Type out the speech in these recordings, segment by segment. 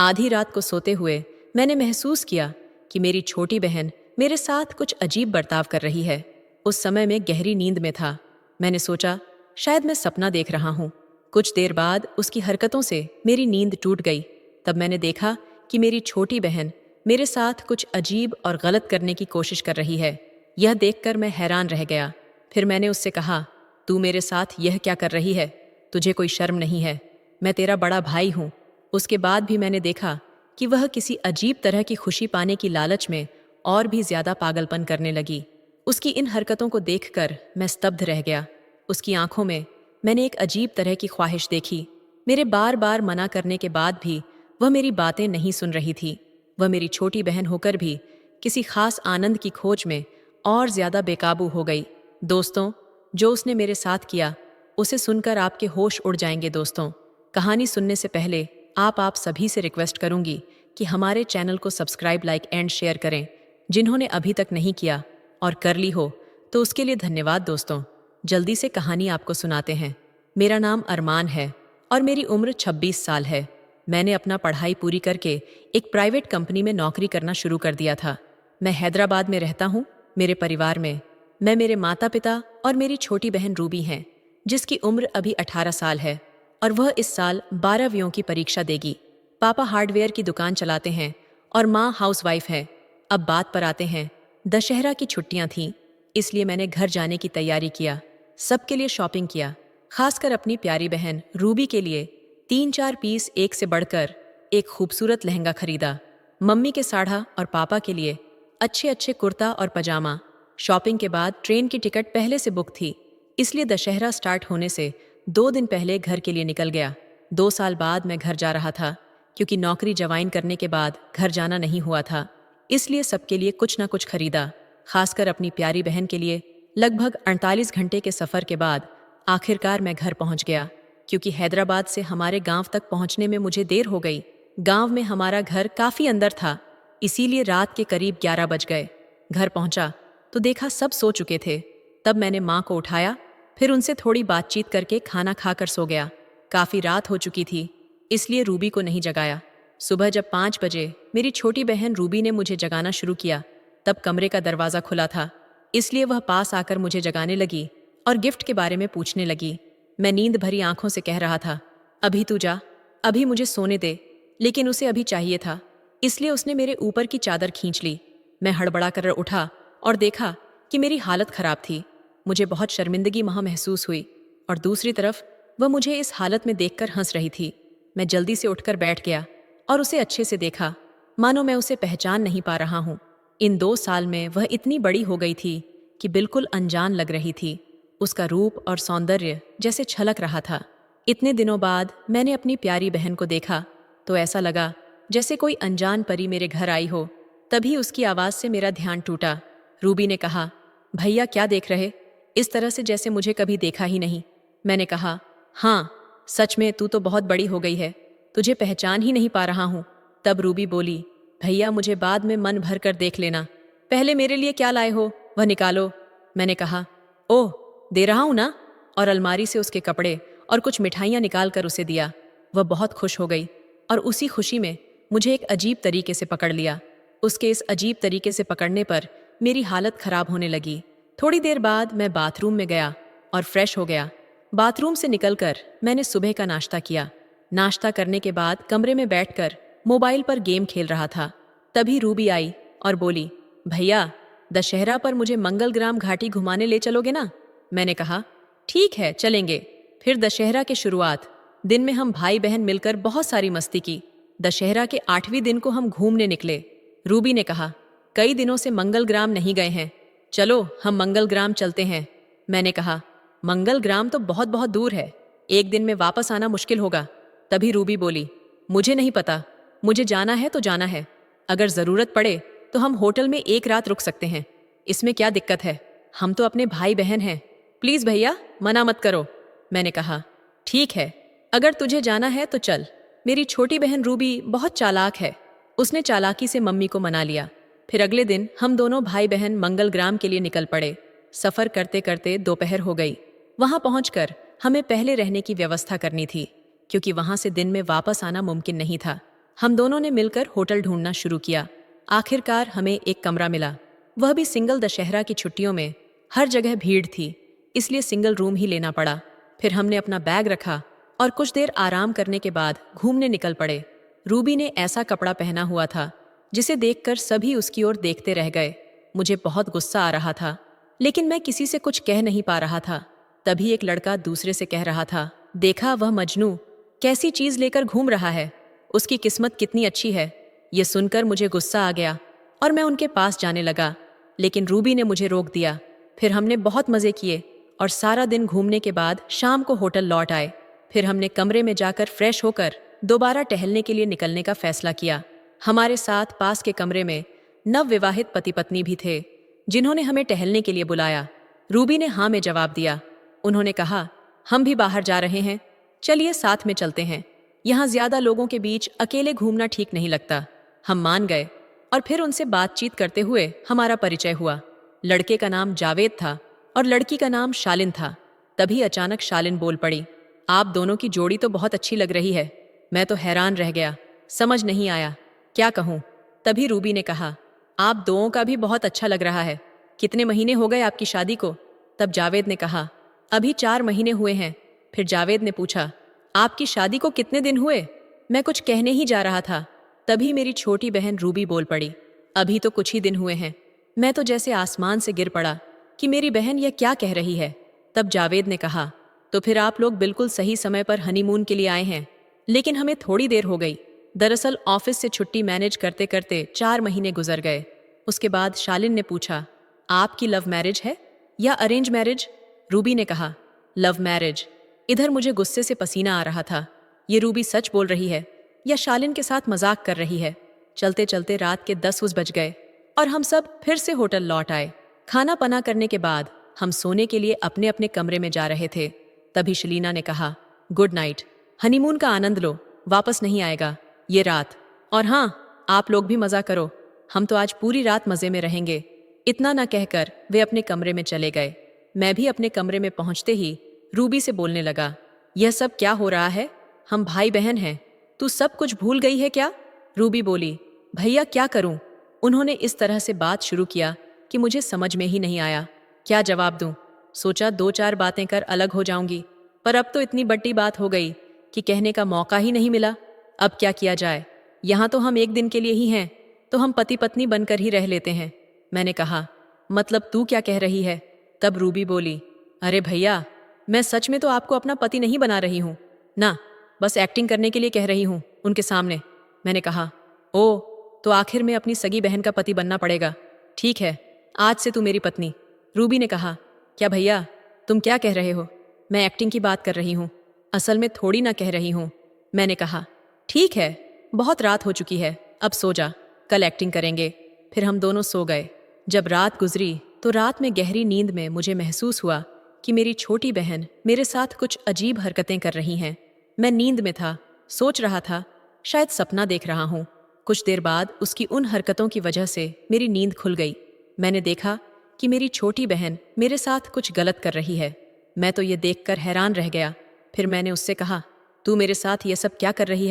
आधी रात को सोते हुए मैंने महसूस किया कि मेरी छोटी बहन मेरे साथ कुछ अजीब बर्ताव कर रही है। उस समय मैं गहरी नींद में था। मैंने सोचा शायद मैं सपना देख रहा हूँ। कुछ देर बाद उसकी हरकतों से मेरी नींद टूट गई। तब मैंने देखा कि मेरी छोटी बहन मेरे साथ कुछ अजीब और गलत करने की कोशिश कर रही है। यह देखकर मैं हैरान रह गया। फिर मैंने उससे कहा, तू मेरे साथ यह क्या कर रही है? तुझे कोई शर्म नहीं है? मैं तेरा बड़ा भाई हूँ। उसके बाद भी मैंने देखा कि वह किसी अजीब तरह की खुशी पाने की लालच में और भी ज्यादा पागलपन करने लगी। उसकी इन हरकतों को देखकर मैं स्तब्ध रह गया। उसकी आंखों में मैंने एक अजीब तरह की ख्वाहिश देखी। मेरे बार बार मना करने के बाद भी वह मेरी बातें नहीं सुन रही थी। वह मेरी छोटी बहन होकर भी किसी खास आनंद की खोज में और ज्यादा बेकाबू हो गई। दोस्तों, जो उसने मेरे साथ किया उसे सुनकर आपके होश उड़ जाएंगे। दोस्तों, कहानी सुनने से पहले आप सभी से रिक्वेस्ट करूंगी कि हमारे चैनल को सब्सक्राइब, लाइक एंड शेयर करें। जिन्होंने अभी तक नहीं किया और कर ली हो तो उसके लिए धन्यवाद। दोस्तों, जल्दी से कहानी आपको सुनाते हैं। मेरा नाम अरमान है और मेरी उम्र 26 साल है। मैंने अपना पढ़ाई पूरी करके एक प्राइवेट कंपनी में नौकरी करना शुरू कर दिया था। मैं हैदराबाद में रहता हूँ। मेरे परिवार में मैं, मेरे माता पिता और मेरी छोटी बहन रूबी हैं, जिसकी उम्र अभी 18 साल है और वह इस साल 12वीं की परीक्षा देगी। पापा हार्डवेयर की दुकान चलाते हैं और माँ हाउसवाइफ है। अब बात पर आते हैं। दशहरा की छुट्टियां थीं, इसलिए मैंने घर जाने की तैयारी किया। सबके लिए शॉपिंग किया, खासकर अपनी प्यारी बहन रूबी के लिए 3-4 पीस एक से बढ़कर एक खूबसूरत लहंगा खरीदा। मम्मी के साढ़ा और पापा के लिए अच्छे अच्छे कुर्ता और पजामा। शॉपिंग के बाद ट्रेन की टिकट पहले से बुक थी, इसलिए दशहरा स्टार्ट होने से 2 दिन पहले घर के लिए निकल गया। 2 साल बाद मैं घर जा रहा था, क्योंकि नौकरी ज्वाइन करने के बाद घर जाना नहीं हुआ था। इसलिए सबके लिए कुछ ना कुछ खरीदा, खासकर अपनी प्यारी बहन के लिए। लगभग 48 घंटे के सफर के बाद आखिरकार मैं घर पहुंच गया, क्योंकि हैदराबाद से हमारे गांव तक पहुंचने में मुझे देर हो गई। गांव में हमारा घर काफी अंदर था, इसीलिए रात के करीब 11 बज गए। घर पहुंचा तो देखा सब सो चुके थे। तब मैंने माँ को उठाया, फिर उनसे थोड़ी बातचीत करके खाना खाकर सो गया। काफी रात हो चुकी थी, इसलिए रूबी को नहीं जगाया। सुबह जब 5 बजे मेरी छोटी बहन रूबी ने मुझे जगाना शुरू किया, तब कमरे का दरवाजा खुला था, इसलिए वह पास आकर मुझे जगाने लगी और गिफ्ट के बारे में पूछने लगी। मैं नींद भरी आंखों से कह रहा था, अभी तू जा, अभी मुझे सोने दे। लेकिन उसे अभी चाहिए था, इसलिए उसने मेरे ऊपर की चादर खींच ली। मैं हड़बड़ा कर उठा और देखा कि मेरी हालत खराब थी। मुझे बहुत शर्मिंदगी महसूस हुई और दूसरी तरफ वह मुझे इस हालत में देखकर हंस रही थी। मैं जल्दी से उठकर बैठ गया और उसे अच्छे से देखा, मानो मैं उसे पहचान नहीं पा रहा हूँ। इन 2 साल में वह इतनी बड़ी हो गई थी कि बिल्कुल अनजान लग रही थी। उसका रूप और सौंदर्य जैसे छलक रहा था। इतने दिनों बाद मैंने अपनी प्यारी बहन को देखा तो ऐसा लगा जैसे कोई अनजान परी मेरे घर आई हो। तभी उसकी आवाज से मेरा ध्यान टूटा। रूबी ने कहा, भैया क्या देख रहे? इस तरह से जैसे मुझे कभी देखा ही नहीं। मैंने कहा, हाँ, सच में तू तो बहुत बड़ी हो गई है, तुझे पहचान ही नहीं पा रहा हूँ। तब रूबी बोली, भैया मुझे बाद में मन भर कर देख लेना, पहले मेरे लिए क्या लाए हो वह निकालो। मैंने कहा, ओह, दे रहा हूँ ना, और अलमारी से उसके कपड़े और कुछ मिठाइयाँ निकाल कर उसे दिया। वह बहुत खुश हो गई और उसी खुशी में मुझे एक अजीब तरीके से पकड़ लिया। उसके इस अजीब तरीके से पकड़ने पर मेरी हालत खराब होने लगी। थोड़ी देर बाद मैं बाथरूम में गया और फ्रेश हो गया। बाथरूम से निकलकर मैंने सुबह का नाश्ता किया। नाश्ता करने के बाद कमरे में बैठकर मोबाइल पर गेम खेल रहा था। तभी रूबी आई और बोली, भैया दशहरा पर मुझे मंगलग्राम घाटी घुमाने ले चलोगे ना? मैंने कहा, ठीक है चलेंगे। फिर दशहरा की शुरुआत दिन में हम भाई बहन मिलकर बहुत सारी मस्ती की। दशहरा के 8वें दिन को हम घूमने निकले। रूबी ने कहा, कई दिनों से मंगलग्राम नहीं गए हैं, चलो हम मंगलग्राम चलते हैं। मैंने कहा, मंगलग्राम तो बहुत बहुत दूर है, एक दिन में वापस आना मुश्किल होगा। तभी रूबी बोली, मुझे नहीं पता, मुझे जाना है तो जाना है। अगर जरूरत पड़े तो हम होटल में एक रात रुक सकते हैं, इसमें क्या दिक्कत है? हम तो अपने भाई बहन हैं, प्लीज भैया मना मत करो। मैंने कहा, ठीक है, अगर तुझे जाना है तो चल। मेरी छोटी बहन रूबी बहुत चालाक है, उसने चालाकी से मम्मी को मना लिया। फिर अगले दिन हम दोनों भाई बहन मंगलग्राम के लिए निकल पड़े। सफर करते करते दोपहर हो गई। वहां पहुंचकर हमें पहले रहने की व्यवस्था करनी थी, क्योंकि वहां से दिन में वापस आना मुमकिन नहीं था। हम दोनों ने मिलकर होटल ढूंढना शुरू किया। आखिरकार हमें एक कमरा मिला, वह भी सिंगल दशहरा की छुट्टियों में। हर जगह भीड़ थी, इसलिए सिंगल रूम ही लेना पड़ा। फिर हमने अपना बैग रखा और कुछ देर आराम करने के बाद घूमने निकल पड़े। रूबी ने ऐसा कपड़ा पहना हुआ था जिसे देखकर सभी उसकी ओर देखते रह गए। मुझे बहुत गुस्सा आ रहा था, लेकिन मैं किसी से कुछ कह नहीं पा रहा था। तभी एक लड़का दूसरे से कह रहा था, देखा वह मजनू कैसी चीज लेकर घूम रहा है, उसकी किस्मत कितनी अच्छी है। ये सुनकर मुझे गुस्सा आ गया और मैं उनके पास जाने लगा, लेकिन रूबी ने मुझे रोक दिया। फिर हमने बहुत मजे किए और सारा दिन घूमने के बाद शाम को होटल लौट आए। फिर हमने कमरे में जाकर फ्रेश होकर दोबारा टहलने के लिए निकलने का फैसला किया। हमारे साथ पास के कमरे में नवविवाहित पति पत्नी भी थे, जिन्होंने हमें टहलने के लिए बुलाया। रूबी ने हाँ में जवाब दिया। उन्होंने कहा, हम भी बाहर जा रहे हैं, चलिए साथ में चलते हैं। यहाँ ज्यादा लोगों के बीच अकेले घूमना ठीक नहीं लगता। हम मान गए और फिर उनसे बातचीत करते हुए हमारा परिचय हुआ। लड़के का नाम जावेद था और लड़की का नाम शालिन था। तभी अचानक शालिन बोल पड़ी, आप दोनों की जोड़ी तो बहुत अच्छी लग रही है। मैं तो हैरान रह गया, समझ नहीं आया क्या कहूँ। तभी रूबी ने कहा, आप दोनों का भी बहुत अच्छा लग रहा है। कितने महीने हो गए आपकी शादी को? तब जावेद ने कहा, अभी 4 महीने हुए हैं। फिर जावेद ने पूछा, आपकी शादी को कितने दिन हुए? मैं कुछ कहने ही जा रहा था, तभी मेरी छोटी बहन रूबी बोल पड़ी, अभी तो कुछ ही दिन हुए हैं। मैं तो जैसे आसमान से गिर पड़ा कि मेरी बहन यह क्या कह रही है। तब जावेद ने कहा, तो फिर आप लोग बिल्कुल सही समय पर हनीमून के लिए आए हैं, लेकिन हमें थोड़ी देर हो गई। दरअसल ऑफिस से छुट्टी मैनेज करते करते 4 महीने गुजर गए। उसके बाद शालिन ने पूछा, आपकी लव मैरिज है या अरेंज मैरिज? रूबी ने कहा, लव मैरिज। इधर मुझे गुस्से से पसीना आ रहा था। ये रूबी सच बोल रही है या शालिन के साथ मजाक कर रही है? चलते चलते रात के 10 बज गए और हम सब फिर से होटल लौट आए। खाना पना करने के बाद हम सोने के लिए अपने अपने कमरे में जा रहे थे। तभी शलीना ने कहा, गुड नाइट, हनीमून का आनंद लो, वापस नहीं आएगा ये रात। और हाँ, आप लोग भी मजा करो, हम तो आज पूरी रात मजे में रहेंगे। इतना ना कहकर वे अपने कमरे में चले गए। मैं भी अपने कमरे में पहुंचते ही रूबी से बोलने लगा, यह सब क्या हो रहा है? हम भाई बहन हैं, तू सब कुछ भूल गई है क्या? रूबी बोली, भैया क्या करूं? उन्होंने इस तरह से बात शुरू किया कि मुझे समझ में ही नहीं आया क्या जवाब दूं। सोचा 2-4 बातें कर अलग हो जाऊंगी, पर अब तो इतनी बड़ी बात हो गई कि कहने का मौका ही नहीं मिला। अब क्या किया जाए? यहाँ तो हम एक दिन के लिए ही हैं, तो हम पति पत्नी बनकर ही रह लेते हैं। मैंने कहा, मतलब तू क्या कह रही है? तब रूबी बोली, अरे भैया, मैं सच में तो आपको अपना पति नहीं बना रही हूँ ना, बस एक्टिंग करने के लिए कह रही हूँ उनके सामने। मैंने कहा, ओ, तो आखिर में अपनी सगी बहन का पति बनना पड़ेगा। ठीक है, आज से तू मेरी पत्नी। रूबी ने कहा, क्या भैया, तुम क्या कह रहे हो? मैं एक्टिंग की बात कर रही हूँ, असल में थोड़ी ना कह रही हूँ। मैंने कहा, ठीक है, बहुत रात हो चुकी है, अब सो जा, कल एक्टिंग करेंगे। फिर हम दोनों सो गए। जब रात गुजरी तो रात में गहरी नींद में मुझे महसूस हुआ कि मेरी छोटी बहन मेरे साथ कुछ अजीब हरकतें कर रही हैं। मैं नींद में था, सोच रहा था शायद सपना देख रहा हूँ। कुछ देर बाद उसकी उन हरकतों की वजह से मेरी नींद खुल गई। मैंने देखा कि मेरी छोटी बहन मेरे साथ कुछ गलत कर रही है। मैं तो ये देखकर हैरान रह गया। फिर मैंने उससे कहा, तू मेरे साथ ये सब क्या कर रही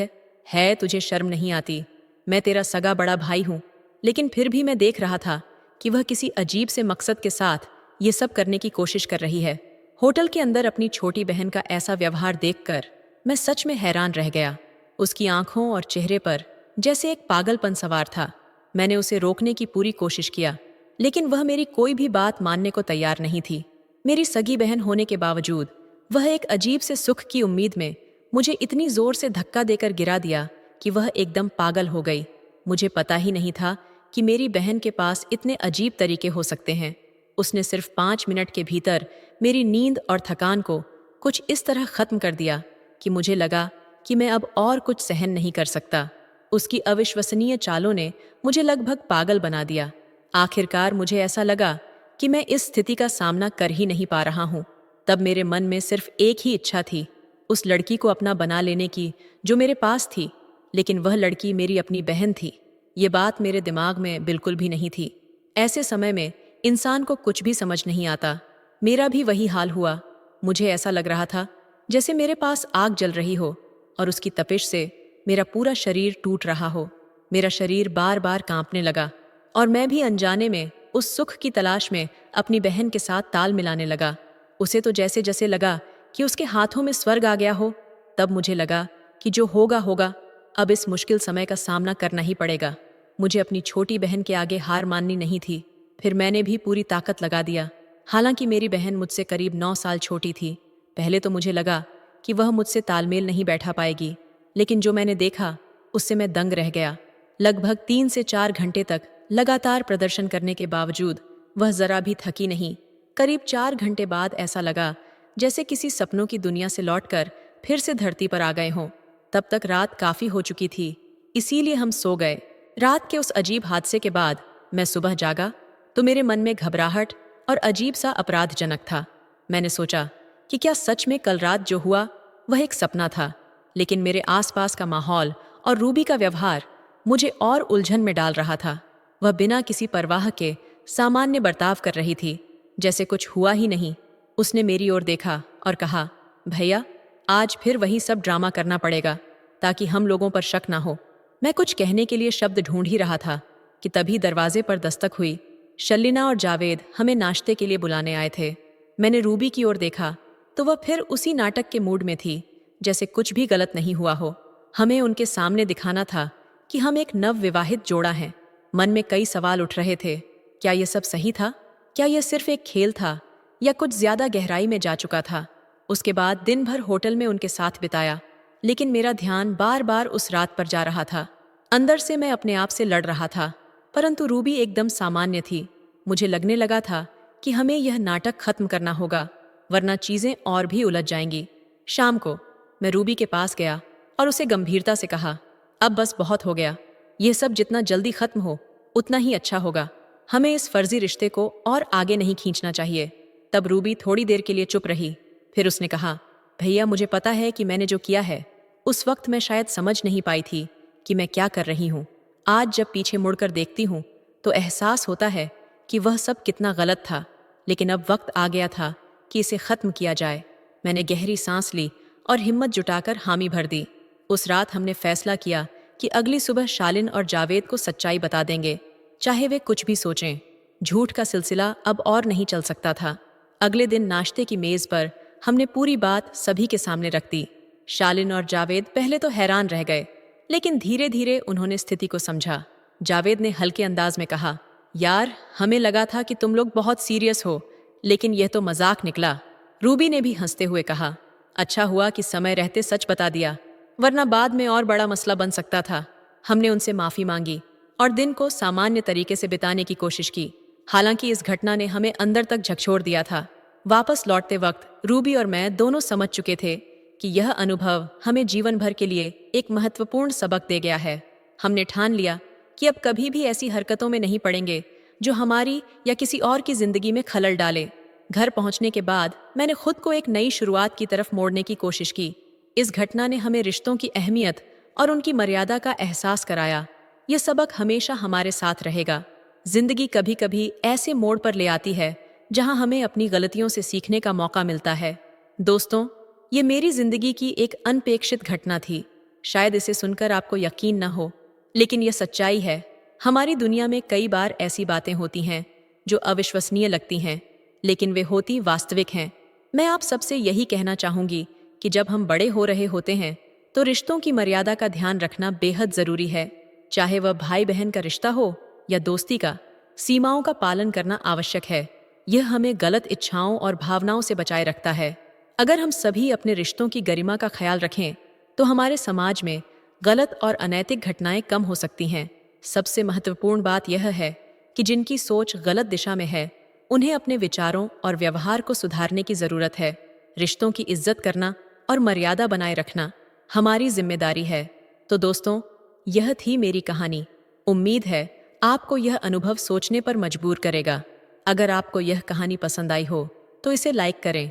है तुझे शर्म नहीं आती? मैं तेरा सगा बड़ा भाई हूँ। लेकिन फिर भी मैं देख रहा था कि वह किसी अजीब से मकसद के साथ ये सब करने की कोशिश कर रही है। होटल के अंदर अपनी छोटी बहन का ऐसा व्यवहार देखकर मैं सच में हैरान रह गया। उसकी आंखों और चेहरे पर जैसे एक पागलपन सवार था। मैंने उसे रोकने की पूरी कोशिश किया, लेकिन वह मेरी कोई भी बात मानने को तैयार नहीं थी। मेरी सगी बहन होने के बावजूद वह एक अजीब से सुख की उम्मीद में मुझे इतनी जोर से धक्का देकर गिरा दिया कि वह एकदम पागल हो गई। मुझे पता ही नहीं था कि मेरी बहन के पास इतने अजीब तरीके हो सकते हैं। उसने सिर्फ 5 मिनट के भीतर मेरी नींद और थकान को कुछ इस तरह खत्म कर दिया कि मुझे लगा कि मैं अब और कुछ सहन नहीं कर सकता। उसकी अविश्वसनीय चालों ने मुझे लगभग पागल बना दिया। आखिरकार मुझे ऐसा लगा कि मैं इस स्थिति का सामना कर ही नहीं पा रहा हूँ। तब मेरे मन में सिर्फ एक ही इच्छा थी, उस लड़की को अपना बना लेने की जो मेरे पास थी। लेकिन वह लड़की मेरी अपनी बहन थी, ये बात मेरे दिमाग में बिल्कुल भी नहीं थी। ऐसे समय में इंसान को कुछ भी समझ नहीं आता। मेरा भी वही हाल हुआ। मुझे ऐसा लग रहा था जैसे मेरे पास आग जल रही हो और उसकी तपिश से मेरा पूरा शरीर टूट रहा हो। मेरा शरीर बार बार कांपने लगा और मैं भी अनजाने में उस सुख की तलाश में अपनी बहन के साथ ताल मिलाने लगा। उसे तो जैसे जैसे लगा कि उसके हाथों में स्वर्ग आ गया हो, तब मुझे लगा कि जो होगा होगा, अब इस मुश्किल समय का सामना करना ही पड़ेगा। मुझे अपनी छोटी बहन के आगे हार माननी नहीं थी। फिर मैंने भी पूरी ताकत लगा दिया। हालांकि मेरी बहन मुझसे करीब 9 साल छोटी थी। पहले तो मुझे लगा कि वह मुझसे तालमेल नहीं बैठा पाएगी, लेकिन जो मैंने देखा उससे मैं दंग रह गया। लगभग 3 से 4 घंटे तक लगातार प्रदर्शन करने के बावजूद वह जरा भी थकी नहीं। करीब 4 घंटे बाद ऐसा लगा जैसे किसी सपनों की दुनिया से लौटकर फिर से धरती पर आ गए हों। तब तक रात काफी हो चुकी थी, इसीलिए हम सो गए। रात के उस अजीब हादसे के बाद मैं सुबह जागा तो मेरे मन में घबराहट और अजीब सा अपराधजनक था। मैंने सोचा कि क्या सच में कल रात जो हुआ वह एक सपना था, लेकिन मेरे आसपास का माहौल और रूबी का व्यवहार मुझे और उलझन में डाल रहा था। वह बिना किसी परवाह के सामान्य बर्ताव कर रही थी, जैसे कुछ हुआ ही नहीं। उसने मेरी ओर देखा और कहा, भैया, आज फिर वही सब ड्रामा करना पड़ेगा ताकि हम लोगों पर शक ना हो। मैं कुछ कहने के लिए शब्द ढूंढ ही रहा था कि तभी दरवाजे पर दस्तक हुई। शर्लिना और जावेद हमें नाश्ते के लिए बुलाने आए थे। मैंने रूबी की ओर देखा तो वह फिर उसी नाटक के मूड में थी, जैसे कुछ भी गलत नहीं हुआ हो। हमें उनके सामने दिखाना था कि हम एक नवविवाहित जोड़ा हैं। मन में कई सवाल उठ रहे थे। क्या यह सब सही था? क्या यह सिर्फ एक खेल था या कुछ ज्यादा गहराई में जा चुका था? उसके बाद दिन भर होटल में उनके साथ बिताया, लेकिन मेरा ध्यान बार बार उस रात पर जा रहा था। अंदर से मैं अपने आप से लड़ रहा था, परंतु रूबी एकदम सामान्य थी। मुझे लगने लगा था कि हमें यह नाटक खत्म करना होगा, वरना चीजें और भी उलझ जाएंगी। शाम को मैं रूबी के पास गया और उसे गंभीरता से कहा, अब बस बहुत हो गया। यह सब जितना जल्दी खत्म हो उतना ही अच्छा होगा। हमें इस फर्जी रिश्ते को और आगे नहीं खींचना चाहिए। तब रूबी थोड़ी देर के लिए चुप रही। फिर उसने कहा, भैया, मुझे पता है कि मैंने जो किया है, उस वक्त मैं शायद समझ नहीं पाई थी कि मैं क्या कर रही हूँ। आज जब पीछे मुड़कर देखती हूँ तो एहसास होता है कि वह सब कितना गलत था, लेकिन अब वक्त आ गया था कि इसे खत्म किया जाए। मैंने गहरी सांस ली और हिम्मत जुटाकर हामी भर दी। उस रात हमने फैसला किया कि अगली सुबह शालिन और जावेद को सच्चाई बता देंगे, चाहे वे कुछ भी सोचें। झूठ का सिलसिला अब और नहीं चल सकता था। अगले दिन नाश्ते की मेज पर हमने पूरी बात सभी के सामने रख दी। शालिन और जावेद पहले तो हैरान रह गए, लेकिन धीरे धीरे उन्होंने स्थिति को समझा। जावेद ने हल्के अंदाज में कहा, यार, हमें लगा था कि तुम लोग बहुत सीरियस हो, लेकिन यह तो मजाक निकला। रूबी ने भी हंसते हुए कहा, अच्छा हुआ कि समय रहते सच बता दिया, वरना बाद में और बड़ा मसला बन सकता था। हमने उनसे माफी मांगी और दिन को सामान्य तरीके से बिताने की कोशिश की। हालांकि इस घटना ने हमें अंदर तक झकझोर दिया था। वापस लौटते वक्त रूबी और मैं दोनों समझ चुके थे कि यह अनुभव हमें जीवन भर के लिए एक महत्वपूर्ण सबक दे गया है। हमने ठान लिया कि अब कभी भी ऐसी हरकतों में नहीं पड़ेंगे जो हमारी या किसी और की जिंदगी में खलल डाले। घर पहुंचने के बाद मैंने खुद को एक नई शुरुआत की तरफ मोड़ने की कोशिश की। इस घटना ने हमें रिश्तों की अहमियत और उनकी मर्यादा का एहसास कराया। यह सबक हमेशा हमारे साथ रहेगा। जिंदगी कभी कभी ऐसे मोड़ पर ले आती है जहां हमें अपनी गलतियों से सीखने का मौका मिलता है। दोस्तों, ये मेरी जिंदगी की एक अनपेक्षित घटना थी। शायद इसे सुनकर आपको यकीन न हो, लेकिन यह सच्चाई है। हमारी दुनिया में कई बार ऐसी बातें होती हैं जो अविश्वसनीय लगती हैं, लेकिन वे होती वास्तविक हैं। मैं आप सबसे यही कहना चाहूंगी कि जब हम बड़े हो रहे होते हैं तो रिश्तों की मर्यादा का ध्यान रखना बेहद जरूरी है। चाहे वह भाई बहन का रिश्ता हो या दोस्ती का, सीमाओं का पालन करना आवश्यक है। यह हमें गलत इच्छाओं और भावनाओं से बचाए रखता है। अगर हम सभी अपने रिश्तों की गरिमा का ख्याल रखें तो हमारे समाज में गलत और अनैतिक घटनाएं कम हो सकती हैं। सबसे महत्वपूर्ण बात यह है कि जिनकी सोच गलत दिशा में है, उन्हें अपने विचारों और व्यवहार को सुधारने की जरूरत है। रिश्तों की इज्जत करना और मर्यादा बनाए रखना हमारी जिम्मेदारी है। तो दोस्तों, यह थी मेरी कहानी। उम्मीद है आपको यह अनुभव सोचने पर मजबूर करेगा। अगर आपको यह कहानी पसंद आई हो तो इसे लाइक करें